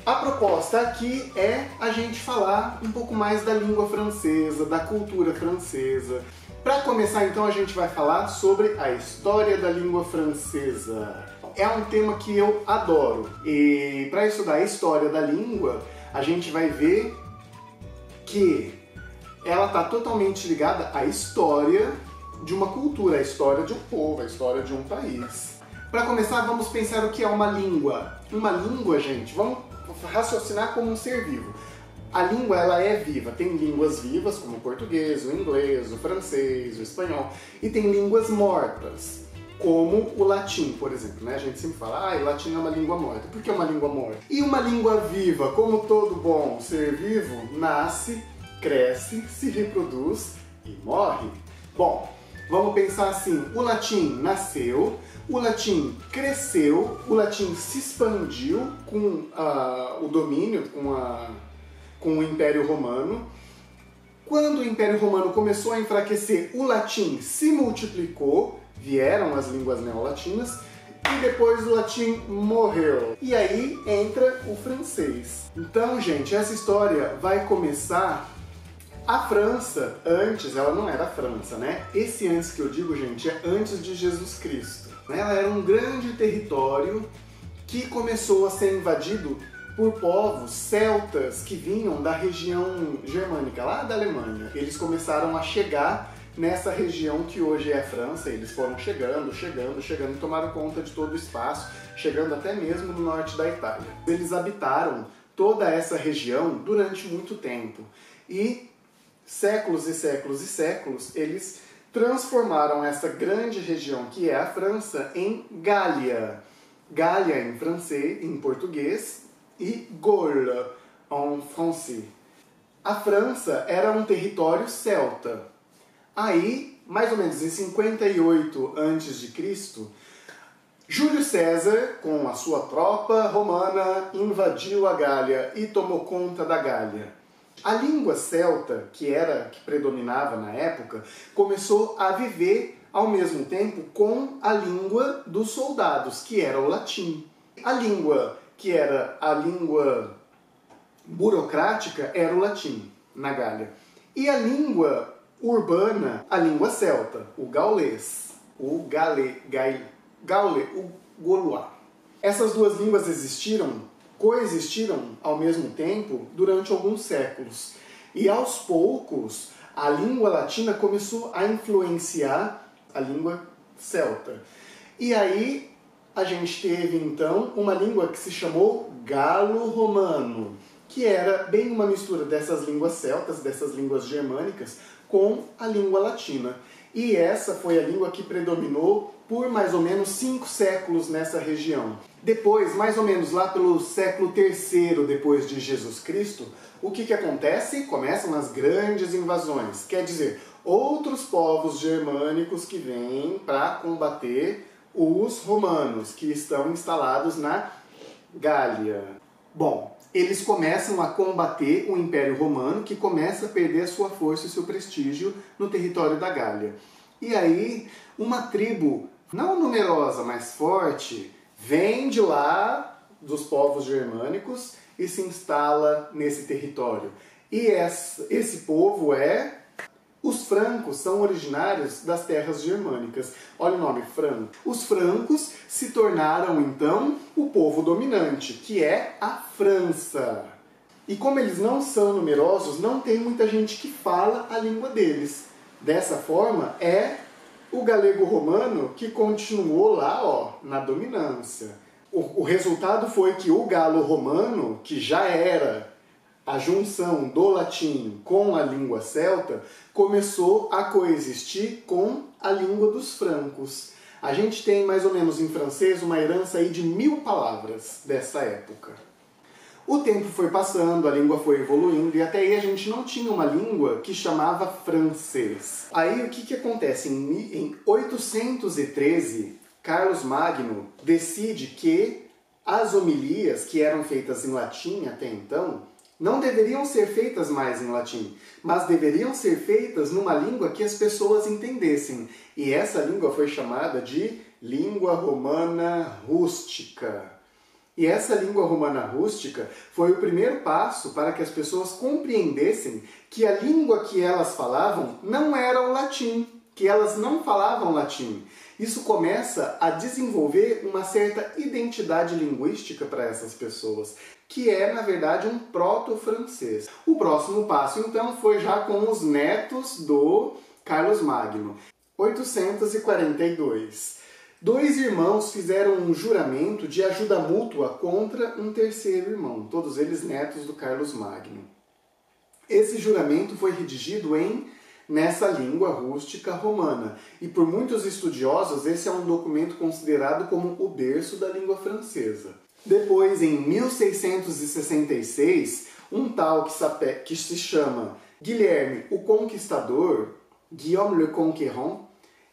A proposta aqui é a gente falar um pouco mais da língua francesa, da cultura francesa. Para começar, então, a gente vai falar sobre a história da língua francesa. É um tema que eu adoro. E para estudar a história da língua, a gente vai ver que ela está totalmente ligada à história de uma cultura, à história de um povo, à história de um país. Para começar, vamos pensar o que é uma língua. Uma língua, gente, vamos raciocinar como um ser vivo. A língua, ela é viva. Tem línguas vivas, como o português, o inglês, o francês, o espanhol. E tem línguas mortas, como o latim, por exemplo, né? A gente sempre fala, o latim é uma língua morta. Por que é uma língua morta? E uma língua viva, como todo bom ser vivo, nasce, cresce, se reproduz e morre. Bom, vamos pensar assim, o latim nasceu, o latim cresceu, o latim se expandiu com o domínio, com o Império Romano. Quando o Império Romano começou a enfraquecer, o latim se multiplicou, vieram as línguas neolatinas, e depois o latim morreu. E aí entra o francês. Então, gente, essa história vai começar... A França, antes, ela não era França, né? Esse antes que eu digo, gente, é antes de Jesus Cristo. Ela era um grande território que começou a ser invadido por povos celtas que vinham da região germânica, lá da Alemanha. Eles começaram a chegar nessa região que hoje é a França. Eles foram chegando e tomaram conta de todo o espaço, chegando até mesmo no norte da Itália. Eles habitaram toda essa região durante muito tempo e séculos e séculos e séculos, eles transformaram essa grande região que é a França em Gália. Gália em francês, em português, e Gaule em francês. A França era um território celta. Aí, mais ou menos em 58 a.C., Júlio César, com a sua tropa romana, invadiu a Gália e tomou conta da Gália. A língua celta, que predominava na época, começou a viver ao mesmo tempo com a língua dos soldados, que era o latim. A língua que era a língua burocrática era o latim, na Gália. E a língua urbana, a língua celta, o gaulês, o gaulois. Essas duas línguas coexistiram ao mesmo tempo durante alguns séculos. E aos poucos, a língua latina começou a influenciar a língua celta. E aí a gente teve então uma língua que se chamou galo-romano, que era bem uma mistura dessas línguas celtas, dessas línguas germânicas, com a língua latina. E essa foi a língua que predominou por mais ou menos 5 séculos nessa região. Depois, mais ou menos lá pelo século III depois de Jesus Cristo, o que acontece? Começam as grandes invasões. Quer dizer, outros povos germânicos que vêm para combater os romanos, que estão instalados na Gália. Bom, eles começam a combater o Império Romano, que começa a perder a sua força e seu prestígio no território da Gália. E aí, uma tribo, não numerosa, mas forte, vem de lá, dos povos germânicos, e se instala nesse território. E esse povo os francos, são originários das terras germânicas. Olha o nome, franco. Os francos se tornaram, então, o povo dominante, que é a França. E como eles não são numerosos, não tem muita gente que fala a língua deles. Dessa forma, é o galego-romano que continuou lá, na dominância. O resultado foi que o galo-romano, que já era a junção do latim com a língua celta, começou a coexistir com a língua dos francos. A gente tem mais ou menos em francês uma herança aí de 1000 palavras dessa época. O tempo foi passando, a língua foi evoluindo e até aí a gente não tinha uma língua que chamava francês. Aí o que acontece? Em 813, Carlos Magno decide que as homilias que eram feitas em latim até então não deveriam ser feitas mais em latim, mas deveriam ser feitas numa língua que as pessoas entendessem. E essa língua foi chamada de língua romana rústica. E essa língua romana rústica foi o primeiro passo para que as pessoas compreendessem que a língua que elas falavam não era o latim, que elas não falavam latim. Isso começa a desenvolver uma certa identidade linguística para essas pessoas, que é, na verdade, um proto-francês. O próximo passo, então, foi já com os netos do Carlos Magno. 842. Dois irmãos fizeram um juramento de ajuda mútua contra um terceiro irmão, todos eles netos do Carlos Magno. Esse juramento foi redigido nessa língua rústica romana, e por muitos estudiosos esse é um documento considerado como o berço da língua francesa. Depois, em 1666, um tal que se chama Guilherme o Conquistador, Guillaume le Conquérant,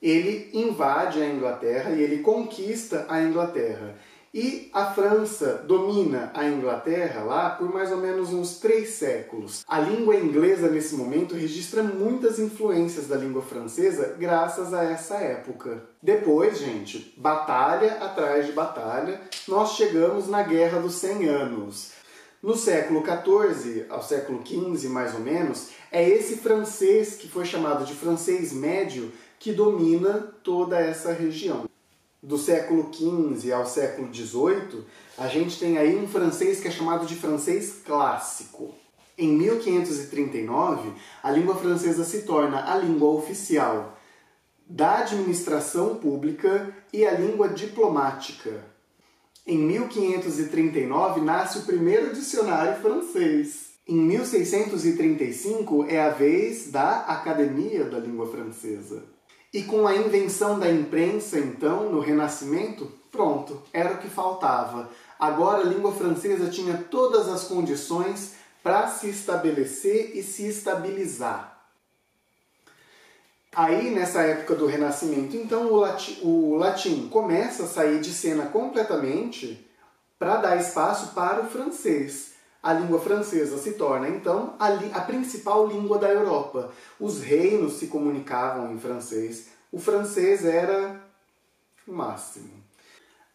ele invade a Inglaterra e ele conquista a Inglaterra. E a França domina a Inglaterra lá por mais ou menos uns 3 séculos. A língua inglesa, nesse momento, registra muitas influências da língua francesa graças a essa época. Depois, gente, batalha atrás de batalha, nós chegamos na Guerra dos 100 Anos. No século XIV ao século XV, mais ou menos, é esse francês que foi chamado de francês médio que domina toda essa região. Do século XV ao século XVIII, a gente tem aí um francês que é chamado de francês clássico. Em 1539, a língua francesa se torna a língua oficial da administração pública e a língua diplomática. Em 1539, nasce o primeiro dicionário francês. Em 1635, é a vez da Academia da Língua Francesa. E com a invenção da imprensa, então, no Renascimento, pronto, era o que faltava. Agora a língua francesa tinha todas as condições para se estabelecer e se estabilizar. Aí, nessa época do Renascimento, então, o latim começa a sair de cena completamente para dar espaço para o francês. A língua francesa se torna, então, a principal língua da Europa. Os reinos se comunicavam em francês. O francês era o máximo.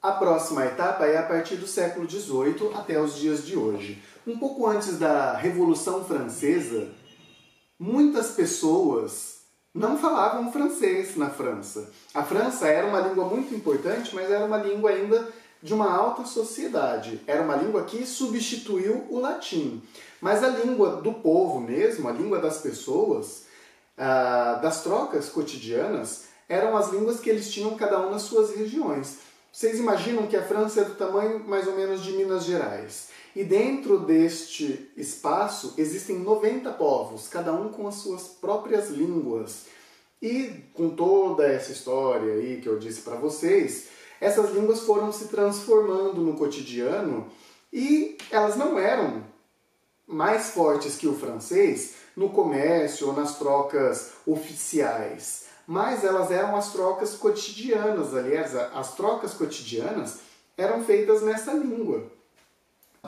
A próxima etapa é a partir do século XVIII até os dias de hoje. Um pouco antes da Revolução Francesa, muitas pessoas não falavam francês na França. A França era uma língua muito importante, mas era uma língua ainda de uma alta sociedade. Era uma língua que substituiu o latim. Mas a língua do povo mesmo, a língua das pessoas, das trocas cotidianas, eram as línguas que eles tinham cada um nas suas regiões. Vocês imaginam que a França é do tamanho mais ou menos de Minas Gerais. E dentro deste espaço existem 90 povos, cada um com as suas próprias línguas. E com toda essa história aí que eu disse para vocês, essas línguas foram se transformando no cotidiano e elas não eram mais fortes que o francês no comércio ou nas trocas oficiais, mas elas eram as trocas cotidianas. Aliás, as trocas cotidianas eram feitas nessa língua.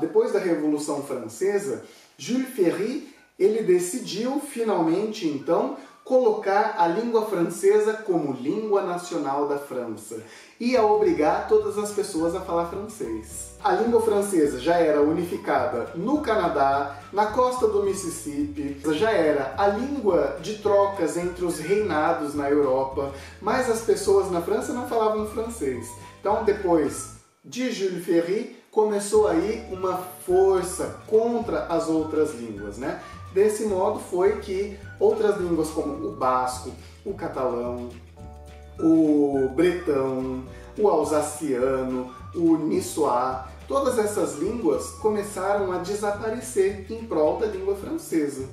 Depois da Revolução Francesa, Jules Ferry ele decidiu finalmente então colocar a língua francesa como língua nacional da França e a obrigar todas as pessoas a falar francês. A língua francesa já era unificada no Canadá, na costa do Mississippi, já era a língua de trocas entre os reinados na Europa, mas as pessoas na França não falavam francês. Então, depois de Jules Ferry, começou aí uma força contra as outras línguas, né? Desse modo foi que outras línguas como o basco, o catalão, o bretão, o alsaciano, o niçois, todas essas línguas começaram a desaparecer em prol da língua francesa,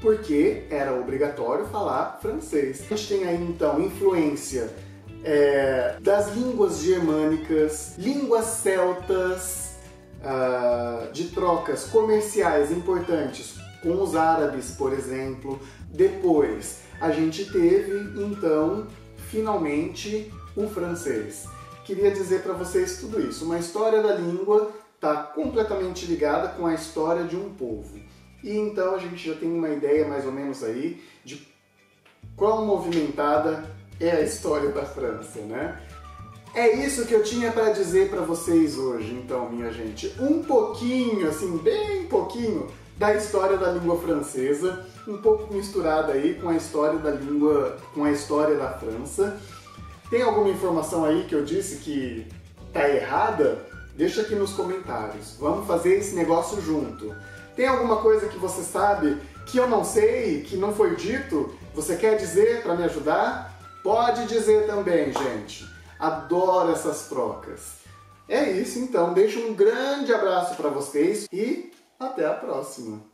porque era obrigatório falar francês. A gente tem aí então influência das línguas germânicas, línguas celtas, de trocas comerciais importantes com os árabes, por exemplo. Depois a gente teve, então, finalmente o francês. Queria dizer para vocês tudo isso. Uma história da língua está completamente ligada com a história de um povo. E então a gente já tem uma ideia mais ou menos aí de quão movimentada é a história da França, né? É isso que eu tinha para dizer para vocês hoje, então, minha gente. Um pouquinho, assim, bem pouquinho, da história da língua francesa, um pouco misturada aí com a história da língua, com a história da França. Tem alguma informação aí que eu disse que tá errada? Deixa aqui nos comentários. Vamos fazer esse negócio junto. Tem alguma coisa que você sabe que eu não sei, que não foi dito? Você quer dizer para me ajudar? Pode dizer também, gente. Adoro essas trocas. É isso então, deixo um grande abraço para vocês e até a próxima!